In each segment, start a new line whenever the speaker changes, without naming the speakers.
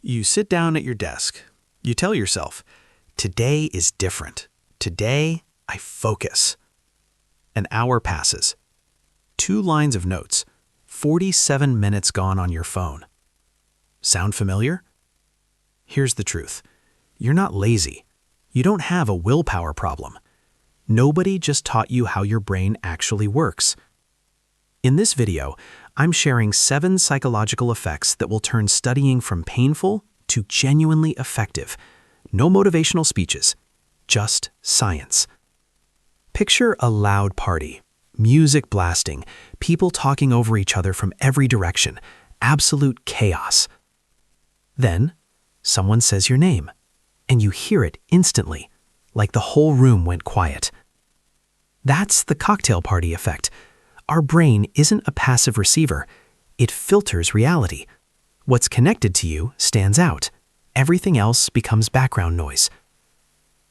You sit down at your desk. You tell yourself, today is different. Today, I focus. An hour passes. 2 lines of notes. 47 minutes gone on your phone. Sound familiar? Here's the truth. You're not lazy. You don't have a willpower problem. Nobody just taught you how your brain actually works. In this video, I'm sharing 7 psychological effects that will turn studying from painful to genuinely effective. No motivational speeches, just science. Picture a loud party, music blasting, people talking over each other from every direction, absolute chaos. Then, someone says your name, and you hear it instantly, like the whole room went quiet. That's the cocktail party effect. Our brain isn't a passive receiver. It filters reality. What's connected to you stands out. Everything else becomes background noise.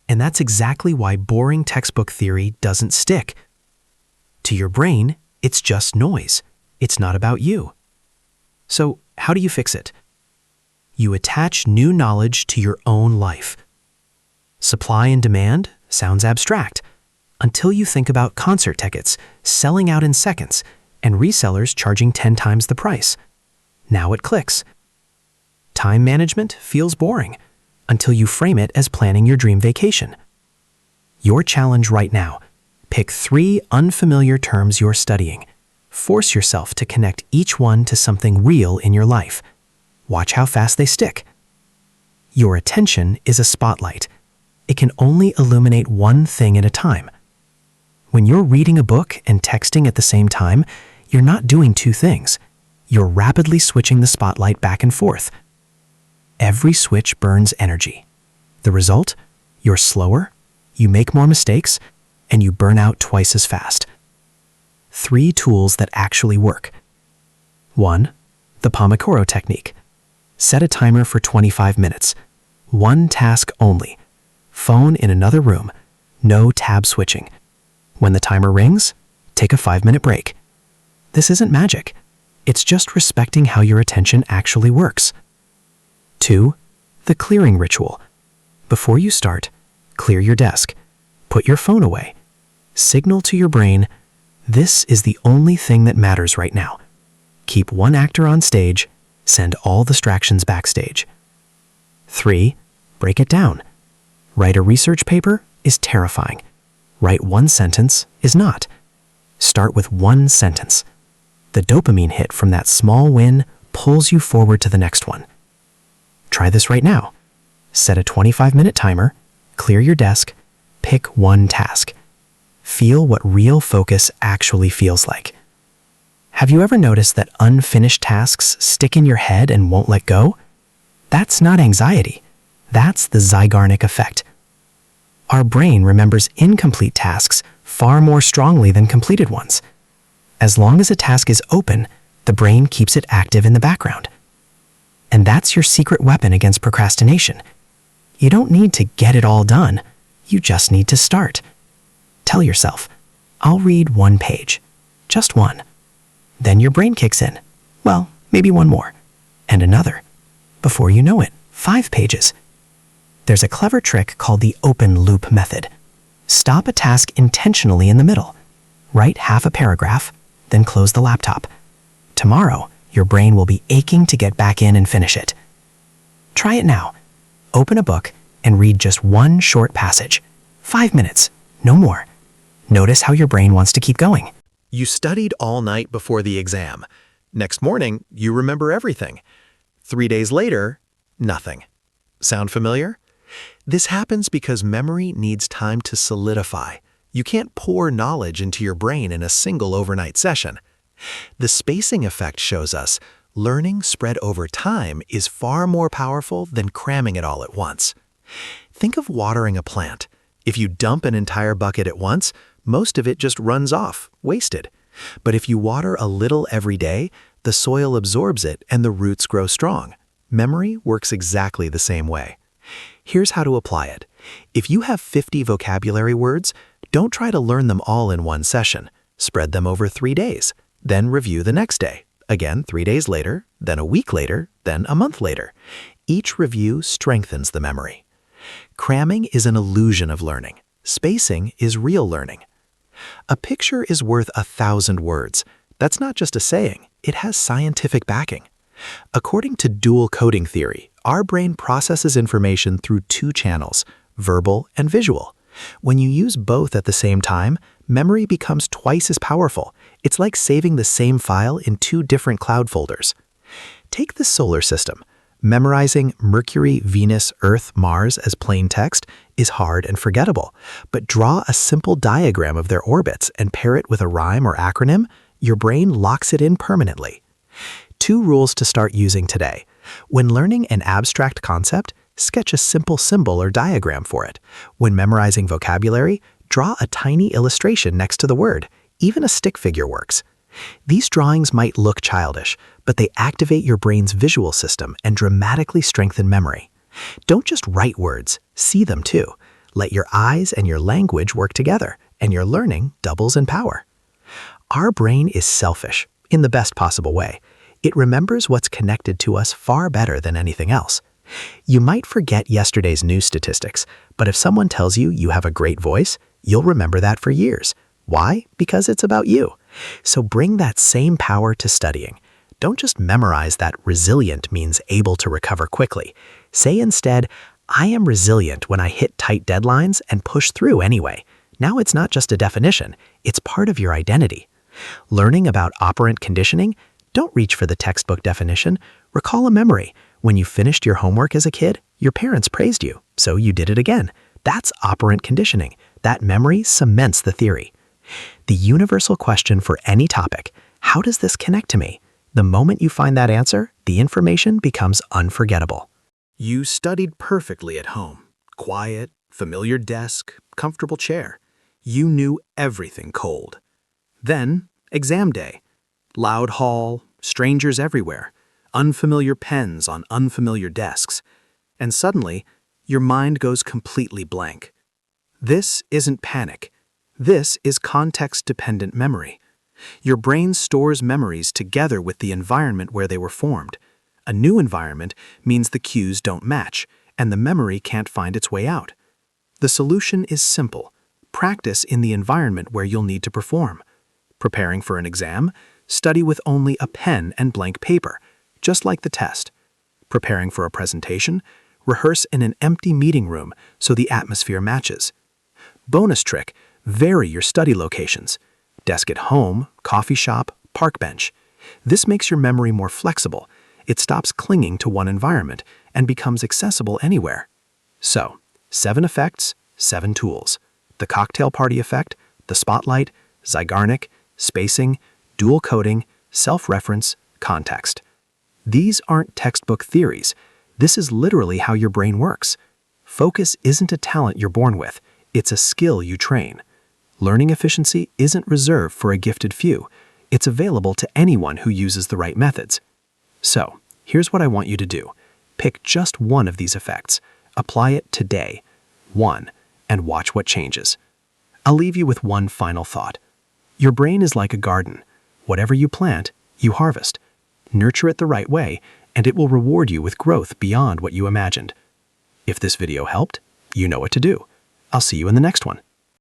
And that's exactly why boring textbook theory doesn't stick. To your brain, it's just noise. It's not about you. So, how do you fix it? You attach new knowledge to your own life. Supply and demand sounds abstract, until you think about concert tickets selling out in seconds and resellers charging 10 times the price. Now it clicks. Time management feels boring, until you frame it as planning your dream vacation. Your challenge right now: pick 3 unfamiliar terms you're studying. Force yourself to connect each one to something real in your life. Watch how fast they stick. Your attention is a spotlight. It can only illuminate one thing at a time. When you're reading a book and texting at the same time, you're not doing 2 things. You're rapidly switching the spotlight back and forth. Every switch burns energy. The result? You're slower, you make more mistakes, and you burn out twice as fast. 3 tools that actually work. 1. The Pomodoro technique. Set a timer for 25 minutes. 1 task only. Phone in another room. No tab switching. When the timer rings, take a 5-minute break. This isn't magic. It's just respecting how your attention actually works. 2. The clearing ritual. Before you start, clear your desk. Put your phone away. Signal to your brain, this is the only thing that matters right now. Keep one actor on stage, send all distractions backstage. 3. Break it down. Write a research paper is terrifying. Write 1 sentence is not. Start with 1 sentence. The dopamine hit from that small win pulls you forward to the next one. Try this right now. Set a 25-minute timer, clear your desk, pick 1 task. Feel what real focus actually feels like. Have you ever noticed that unfinished tasks stick in your head and won't let go? That's not anxiety. That's the Zeigarnik effect. Our brain remembers incomplete tasks far more strongly than completed ones. As long as a task is open, the brain keeps it active in the background. And that's your secret weapon against procrastination. You don't need to get it all done. You just need to start. Tell yourself, I'll read 1 page. Just 1. Then your brain kicks in. Well, maybe 1 more. And another. Before you know it, 5 pages. There's a clever trick called the open loop method. Stop a task intentionally in the middle. Write half a paragraph, then close the laptop. Tomorrow, your brain will be aching to get back in and finish it. Try it now. Open a book and read just 1 short passage. 5 minutes, no more. Notice how your brain wants to keep going.
You studied all night before the exam. Next morning, you remember everything. 3 days later, nothing. Sound familiar? This happens because memory needs time to solidify. You can't pour knowledge into your brain in a single overnight session. The spacing effect shows us learning spread over time is far more powerful than cramming it all at once. Think of watering a plant. If you dump an entire bucket at once, most of it just runs off, wasted. But if you water a little every day, the soil absorbs it and the roots grow strong. Memory works exactly the same way. Here's how to apply it. If you have 50 vocabulary words, don't try to learn them all in 1 session. Spread them over 3 days. Then review the next day. Again 3 days later, then a week later, then a month later. Each review strengthens the memory. Cramming is an illusion of learning. Spacing is real learning. A picture is worth 1,000 words. That's not just a saying, it has scientific backing. According to dual coding theory, our brain processes information through two channels, verbal and visual. When you use both at the same time, memory becomes twice as powerful. It's like saving the same file in two different cloud folders. Take the solar system. Memorizing Mercury, Venus, Earth, Mars as plain text is hard and forgettable, but draw a simple diagram of their orbits and pair it with a rhyme or acronym, your brain locks it in permanently. 2 rules to start using today. When learning an abstract concept, sketch a simple symbol or diagram for it. When memorizing vocabulary, draw a tiny illustration next to the word. Even a stick figure works. These drawings might look childish, but they activate your brain's visual system and dramatically strengthen memory. Don't just write words, see them too. Let your eyes and your language work together, and your learning doubles in power. Our brain is selfish, in the best possible way. It remembers what's connected to us far better than anything else. You might forget yesterday's news statistics, but if someone tells you you have a great voice, you'll remember that for years. Why? Because it's about you. So bring that same power to studying. Don't just memorize that resilient means able to recover quickly. Say instead, I am resilient when I hit tight deadlines and push through anyway. Now it's not just a definition, it's part of your identity. Learning about operant conditioning? Don't reach for the textbook definition. Recall a memory. When you finished your homework as a kid, your parents praised you, so you did it again. That's operant conditioning. That memory cements the theory. The universal question for any topic, how does this connect to me? The moment you find that answer, the information becomes unforgettable.
You studied perfectly at home. Quiet, familiar desk, comfortable chair. You knew everything cold. Then, exam day. Loud hall, strangers everywhere, unfamiliar pens on unfamiliar desks. And suddenly, your mind goes completely blank. This isn't panic. This is context-dependent memory. Your brain stores memories together with the environment where they were formed. A new environment means the cues don't match, and the memory can't find its way out. The solution is simple. Practice in the environment where you'll need to perform. Preparing for an exam? Study with only a pen and blank paper, just like the test. Preparing for a presentation? Rehearse in an empty meeting room so the atmosphere matches. Bonus trick, vary your study locations. Desk at home, coffee shop, park bench. This makes your memory more flexible. It stops clinging to one environment and becomes accessible anywhere. So, 7 effects, 7 tools. The cocktail party effect, the spotlight, Zeigarnik, spacing, dual coding, self-reference, context. These aren't textbook theories. This is literally how your brain works. Focus isn't a talent you're born with. It's a skill you train. Learning efficiency isn't reserved for a gifted few. It's available to anyone who uses the right methods. So, here's what I want you to do. Pick just one of these effects. Apply it today. 1. And watch what changes. I'll leave you with one final thought. Your brain is like a garden. Whatever you plant, you harvest. Nurture it the right way, and it will reward you with growth beyond what you imagined. If this video helped, you know what to do. I'll see you in the next one.